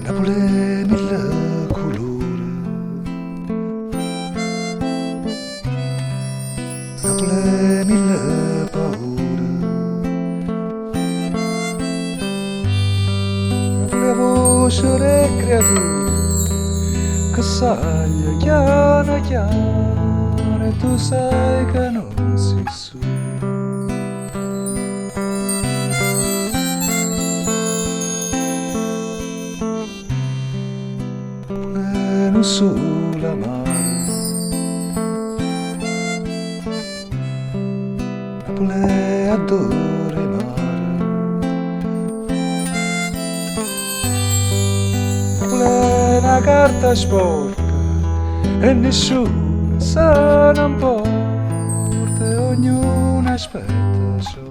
Napoli è mille colori, Napoli è mille paure, Napoli è voce delle creature che sai chiara chiara e tu sai che non si su. Non sulla mare, Napoli adora il mare, Napoli è una carta sporca e nessuno se ne importa e ognuno aspetta solo.